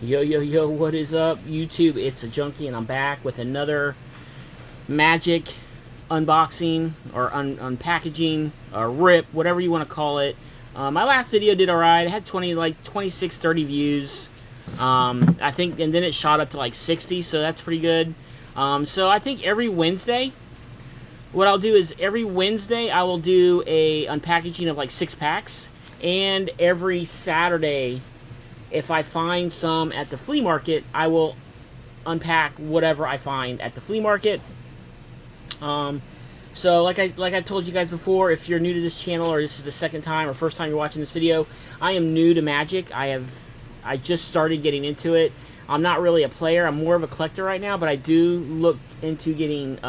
Yo, yo, yo, what is up, YouTube? It's a Junkie, and I'm back with another Magic unboxing, or unpackaging, or rip, whatever you want to call it. My last video did alright. I had 26, 30 views. I think, and then it shot up to like 60, so that's pretty good. So I think every Wednesday, what I'll do is every Wednesday I will do a unpackaging of like 6 packs, and every Saturday, if I find some at the flea market, I will unpack whatever I find at the flea market. So like I told you guys before, if you're new to this channel, or this is the second time or first time you're watching this video, I am new to Magic. I just started getting into it. I'm not really a player. I'm more of a collector right now, but I do look into getting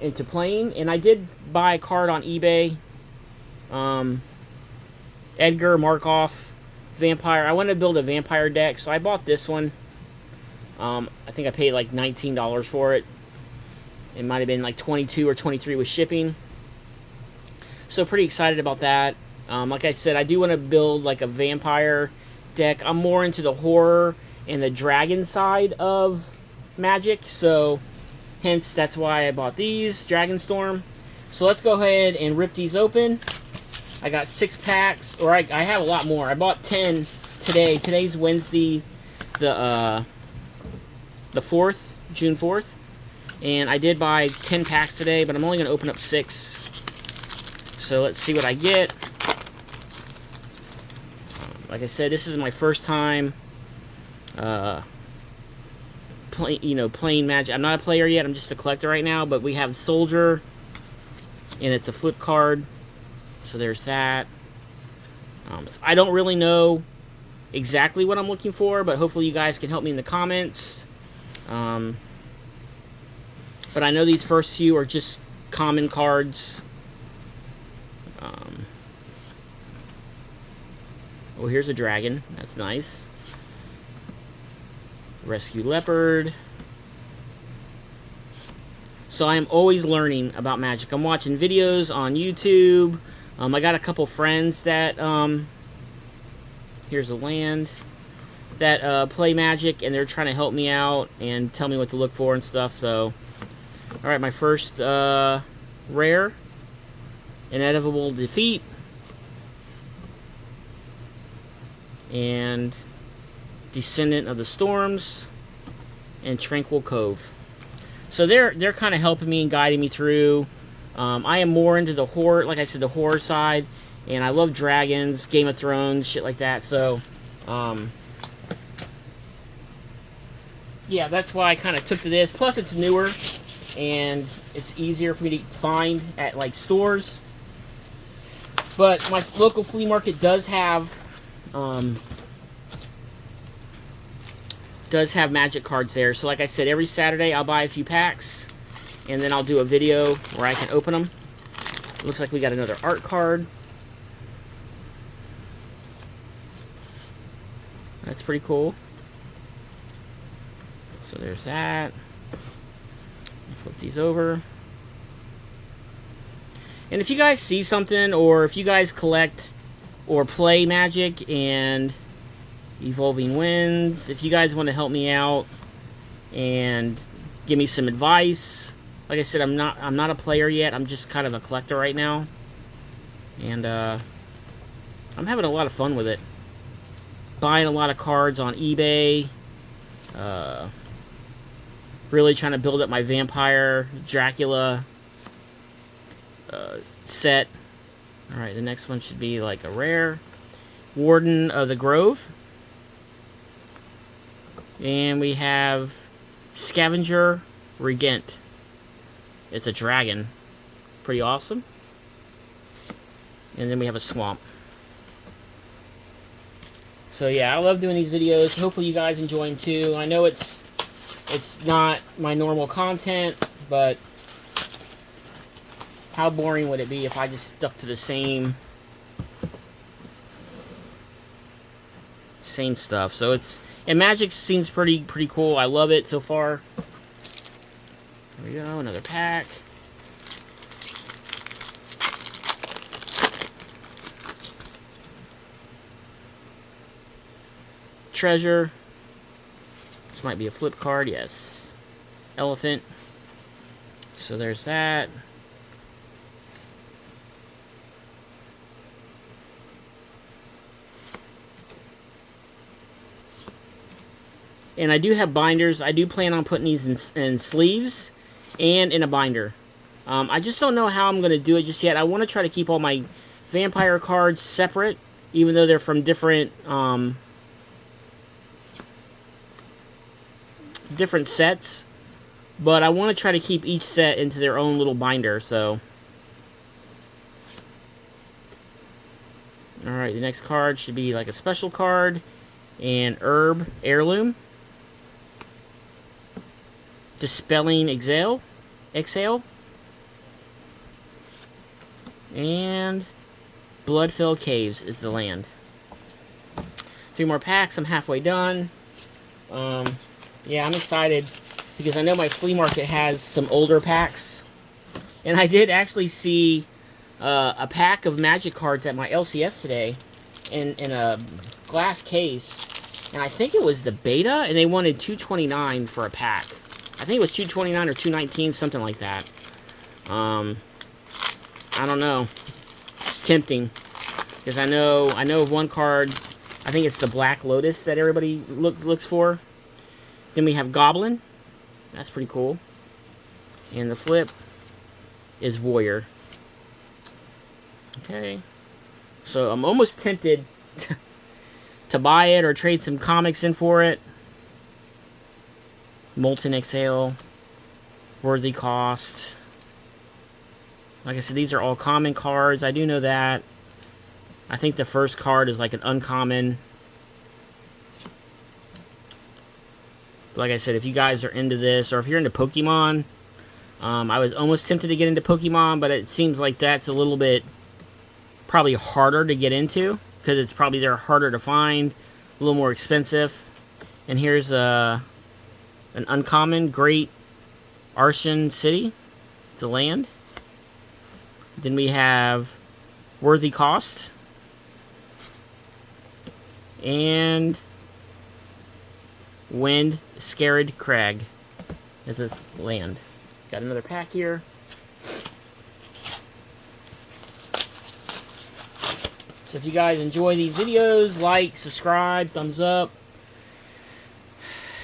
into playing. And I did buy a card on eBay. Edgar Markov Vampire. I wanted to build a vampire deck, so I bought this one. I think I paid like $19 for it. It might have been like 22 or 23 with shipping. So pretty excited about that. Like I said, I do want to build like a vampire deck. I'm more into the horror and the dragon side of Magic, so hence that's why I bought these, Dragonstorm. So let's go ahead and rip these open. I got 6 packs, or I have a lot more. I bought 10 today. Today's Wednesday, the 4th, June 4th. And I did buy 10 packs today, but I'm only going to open up 6. So let's see what I get. Like I said, this is my first time playing Magic. I'm not a player yet. I'm just a collector right now, but we have Soldier, and it's a flip card. So there's that. So I don't really know exactly what I'm looking for, but hopefully you guys can help me in the comments. But I know these first few are just common cards. Oh, here's a dragon. That's nice. Rescue Leopard. So I am always learning about Magic. I'm watching videos on YouTube. I got a couple friends that, here's a land, that play Magic, and they're trying to help me out and tell me what to look for and stuff. So, alright, my first rare, Inevitable Defeat, and Descendant of the Storms, and Tranquil Cove. So they're kind of helping me and guiding me through. I am more into the horror, like I said, the horror side, and I love dragons, Game of Thrones, shit like that. So, yeah, that's why I kind of took to this. Plus, it's newer, and it's easier for me to find at like stores. But my local flea market does have Magic cards there. So, like I said, every Saturday I'll buy a few packs, and then I'll do a video where I can open them. Looks like we got another art card. That's pretty cool. So there's that. Flip these over. And if you guys see something, or if you guys collect or play Magic and Evolving Winds, if you guys want to help me out and give me some advice. Like I said, I'm not a player yet. I'm just kind of a collector right now, and I'm having a lot of fun with it. Buying a lot of cards on eBay. Really trying to build up my Vampire Dracula set. All right, the next one should be like a rare, Warden of the Grove, and we have Scavenger Regent. It's a dragon. Pretty awesome. And then we have a swamp. So yeah, I love doing these videos. Hopefully you guys enjoy them too. I know it's not my normal content, but how boring would it be if I just stuck to the same stuff? So and Magic seems pretty cool. I love it so far. There we go, another pack. treasure. This might be a flip card, yes. Elephant. So there's that. And I do have binders. I do plan on putting these in sleeves and in a binder. I just don't know how I'm going to do it just yet. I want to try to keep all my vampire cards separate, even though they're from different different sets. But I want to try to keep each set into their own little binder, so. Alright, the next card should be like a special card. And herb heirloom. Dispelling exhale. And Bloodfell Caves is the land. 3 more packs. I'm halfway done. Yeah, I'm excited because I know my flea market has some older packs. And I did actually see a pack of Magic cards at my LCS today in a glass case. And I think it was the beta, and they wanted $229 for a pack. I think it was $229 or $219, something like that. I don't know. It's tempting. Because I know of one card, I think it's the Black Lotus that everybody looks for. Then we have Goblin. That's pretty cool. And the flip is Warrior. Okay. So I'm almost tempted to buy it or trade some comics in for it. Molten Exhale. Worthy Cost. Like I said, these are all common cards. I do know that. I think the first card is like an uncommon. Like I said, if you guys are into this, or if you're into Pokemon, I was almost tempted to get into Pokemon, but it seems like that's a little bit probably harder to get into, because it's probably they're harder to find, a little more expensive. And here's an uncommon, Great Arshan City. It's a land. Then we have Worthy Cost. And Wind Scared Crag is this land. Got another pack here. So if you guys enjoy these videos, like, subscribe, thumbs up.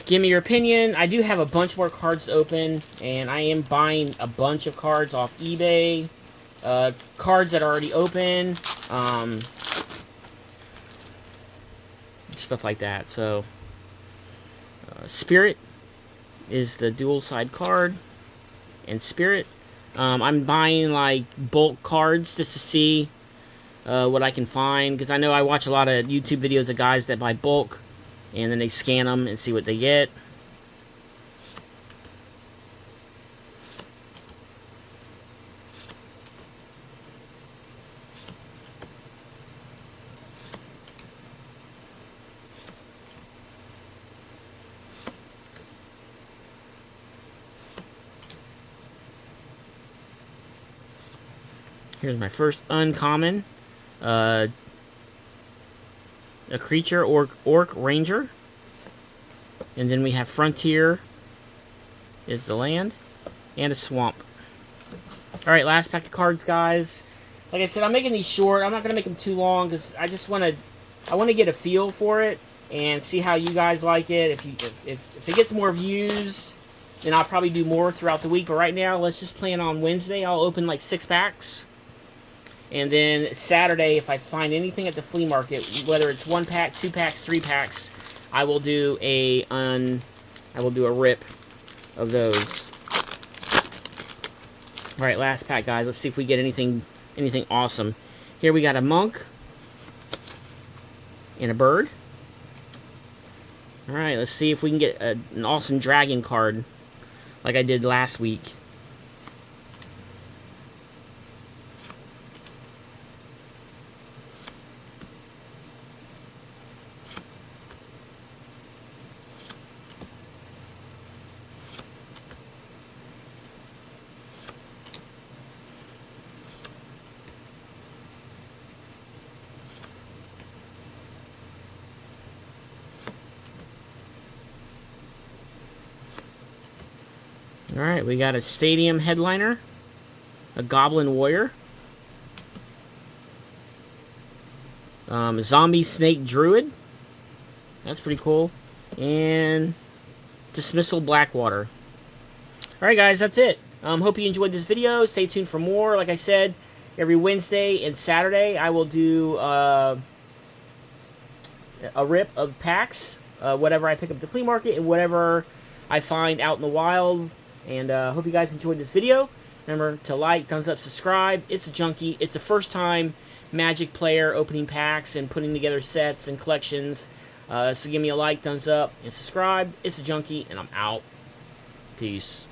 Give me your opinion. I do have a bunch more cards to open, and I am buying a bunch of cards off eBay. Cards that are already open. Stuff like that. So Spirit is the dual side card, and Spirit. I'm buying like bulk cards just to see what I can find, because I know I watch a lot of YouTube videos of guys that buy bulk and then they scan them and see what they get. Here's my first uncommon. A creature, Orc Ranger. And then we have Frontier is the land. And a swamp. Alright, last pack of cards, guys. Like I said, I'm making these short. I'm not going to make them too long, because I just want to get a feel for it and see how you guys like it. If it gets more views, then I'll probably do more throughout the week. But right now, let's just plan on Wednesday. I'll open like 6 packs. And then Saturday, if I find anything at the flea market, whether it's 1 pack, 2 packs, 3 packs, I will do a rip of those. All right, last pack, guys. Let's see if we get anything awesome. Here we got a monk and a bird. All right, let's see if we can get an awesome dragon card like I did last week. Alright, we got a Stadium Headliner, a Goblin Warrior, Zombie Snake Druid. That's pretty cool. And Dismissal Blackwater. Alright guys, that's it. Hope you enjoyed this video. Stay tuned for more. Like I said, every Wednesday and Saturday I will do a rip of packs. Whatever I pick up at the flea market and whatever I find out in the wild. And hope you guys enjoyed this video. Remember to like, thumbs up, subscribe. It's a Junkie. It's the first time Magic player opening packs and putting together sets and collections. So give me a like, thumbs up, and subscribe. It's a Junkie, and I'm out. Peace.